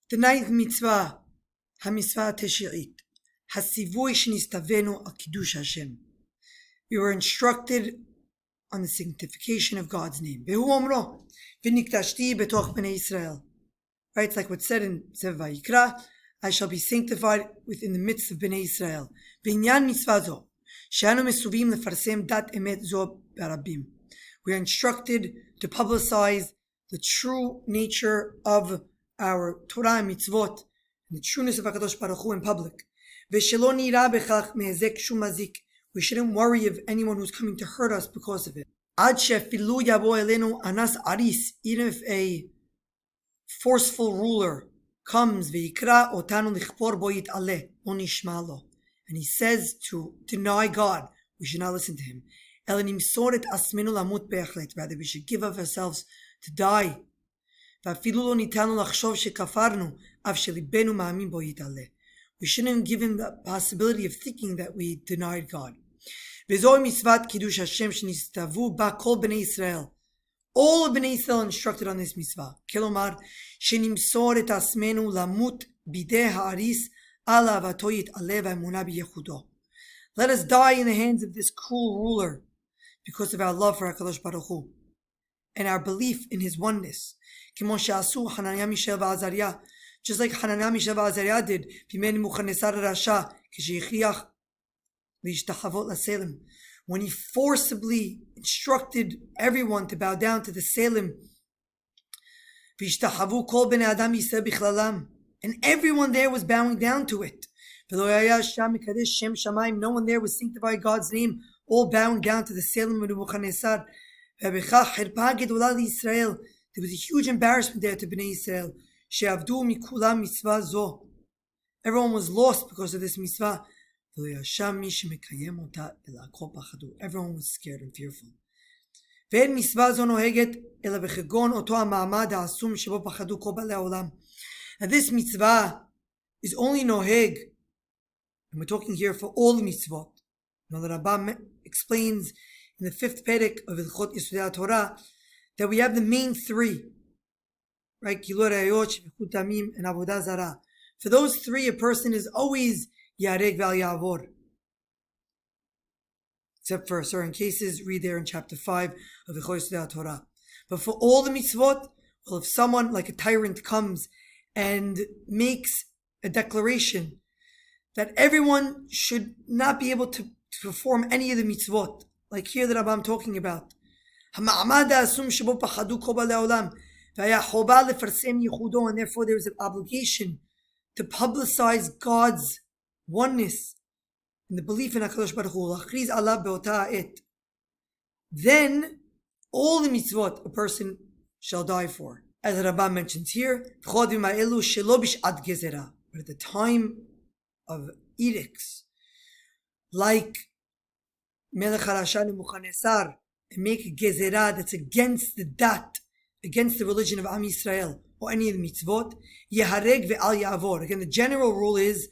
The ninth mitzvah, HaMisvot Teshi'it, Hasivui Shenistavenu al Kiddush Hashem. We were instructed on the sanctification of God's name. Vehu omro, v'niktashti betoch b'nei Israel. Right, it's like what's said in Sefer Vayikra, I shall be sanctified within the midst of b'nei Israel. V'inyan mitzvah zo, she'anu mesuvim lefarsem dat emet zo barabim. We are instructed to publicize the true nature of our Torah and mitzvot, and the trueness of HaKadosh Baruch Hu in public. Ve'shelo nira bechach mehezek shum mazik. We shouldn't worry of anyone who's coming to hurt us because of it. Ad shefilu yavo elenu anas aris. Even if a forceful ruler comes, ve'ikra otanu lichpor bo yit'aleh, lo nishma lo, and he says to deny God, we should not listen to him. El nimsor et asmenu lamut be'achlet. Rather, we should give of ourselves to die. Ve'afilu lo nitanu lachshov shekafarnu, av shelibenu ma'amin bo yit'aleh. We shouldn't give him the possibility of thinking that we denied God. V'zoi misvat kiddush Hashem shenistavu ba kol b'nei Israel. All of b'nei Israel instructed on this mitzvah. Kelomar, shenimsor et asmenu lamut bidei ha'aris ala avato yit'aleh v'emunah b'yechudo. Let us die in the hands of this cruel ruler because of our love for HaKadosh Baruch Hu and our belief in His oneness. K'mo she'asu Hananiah, Mishael v'Azariah, just like Hananiah, Mishael v'Azariah did, b'mei Nebuchadnezzar rasha, k'sheichiach l'ishtachavot l'Selim, when he forcibly instructed everyone to bow down to the Selim, v'ishtachavu kol b'nei Adam Yisrael bichlalam, and everyone there was bowing down to it. No one there was sanctifying God's name, all bowing down to the Selim of Nebuchadnezzar. There was a huge embarrassment there to Bnei Israel. Everyone was lost because of this mitzvah. Everyone was scared and fearful. And this mitzvah is only noheg, and we're talking here for all the mitzvot. Now the Rambam explains in the 5th perek of Hilchot Yesodei Torah that we have the main three, right? Gilui Arayot, Shfichut Damim, and Avodah Zarah. For those three, a person is always Yareg Val Yavor. Except for certain cases, read there in chapter 5 of Hilchot Yesodei Torah. But for all the mitzvot, well, if someone like a tyrant comes and makes a declaration that everyone should not be able to perform any of the mitzvot, like here that I'm talking about. And therefore there is an obligation to publicize God's oneness and the belief in HaKadosh Baruch Hu. Then all the mitzvot a person shall die for. As the Rambam mentions here, but at the time of edicts, like Melech HaRasha Nebuchadnezzar, and make a gezerah that's against the dat, against the religion of Am Yisrael, or any of the mitzvot, Yehareg ve'al Ya'avor. Again, the general rule is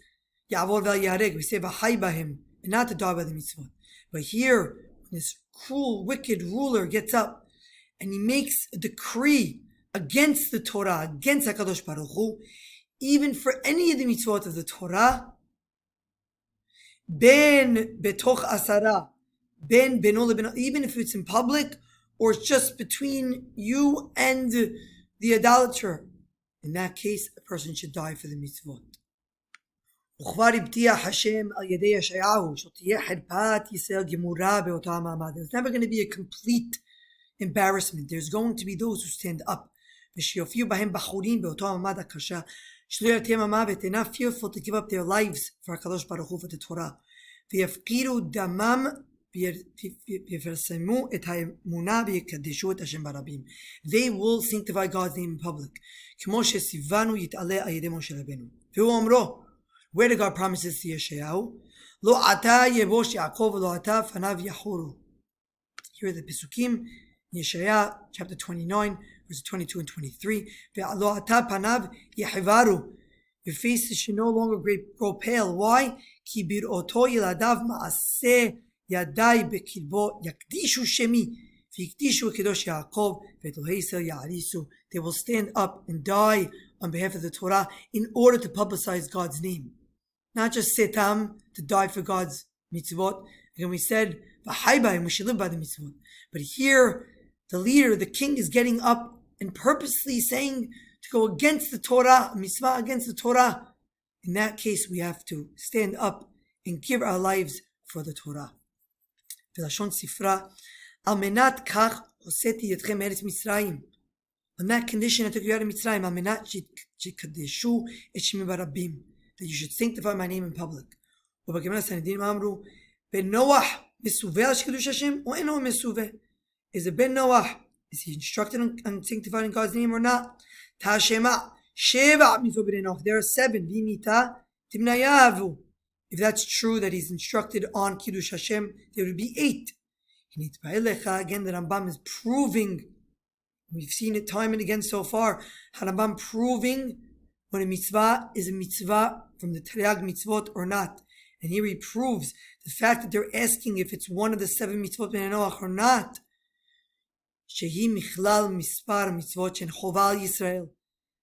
Ya'avor ve'al Yehareg. We say v'chai b'him, and not to die by the mitzvot. But here, this cruel, wicked ruler gets up, and he makes a decree against the Torah, against HaKadosh Baruch Hu, even for any of the mitzvot of the Torah, ben betoch asara, ben beno lebeno, even if it's in public or it's just between you and the idolater, in that case, a person should die for the mitzvot. There's never going to be a complete embarrassment. There's going to be those who stand up. They're not fearful to give up their lives for HaKadosh Baruch Hu, for the Torah. They will sanctify God's name in public. Where did God promise this to Yeshayahu? Here are the Pesukim, Yeshaya chapter 29, verses 22 and 23. Your faces should no longer grow pale. Why? They will stand up and die on behalf of the Torah in order to publicize God's name. Not just setam, to die for God's mitzvot. Again, we said, we should live by the mitzvot. But here, the leader, the king, is getting up and purposely saying to go against the Torah, mitzvah against the Torah. In that case, we have to stand up and give our lives for the Torah. Velashon Sifra, al menat kach hoseti yetchem eretz Mitzrayim. On that condition, I took you out of Mitzrayim, al menat shikadeshu et shemi barabim, that you should sanctify my name in public. ובגמרא סנהדרין אמרו, Ben Noach mesuveh al shikadush Hashem or eno mesuveh? Is it Ben Noach? Is he instructed on sanctifying God's name or not? Tashema sheva mitzvot ben Noach. There are 7. V'imita timnayavu. If that's true that he's instructed on Kiddush Hashem, there would be 8. Again, the Rambam is proving, we've seen it time and again so far, Rambam proving when a mitzvah is a mitzvah from the Taryag mitzvot or not. And here he proves the fact that they're asking if it's one of the 7 mitzvot ben Noach or not. Shehi michlal mispar mitzvot shen choval Yisrael.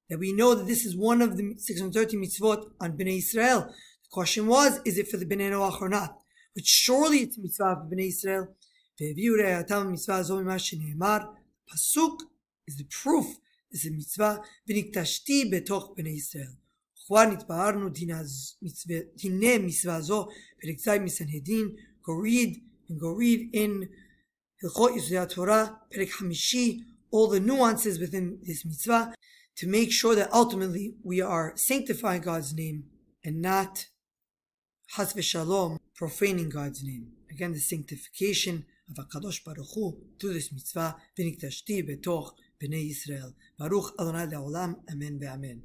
That we know that this is one of the 630 mitzvot on Bnei Yisrael. The question was, is it for the Bnei Noach or not? But surely it's a mitzvah for Bnei Yisrael. Pasuk is the proof. This is a mitzvah. V'niktashti betoch Bnei Yisrael. כבר נתבהרנו דיני מצווה זו, פרק ז' מסנהדרין. Go read in הלכות יסודי התורה, פרק 5, all the nuances within this mitzvah, to make sure that ultimately we are sanctifying God's name and not, chas v'shalom, profaning God's name. Again, the sanctification of HaKadosh Baruch Hu through this mitzvah, v'niktashti betoch b'nei Yisrael. Baruch Adonai le'olam, amen ve'amen.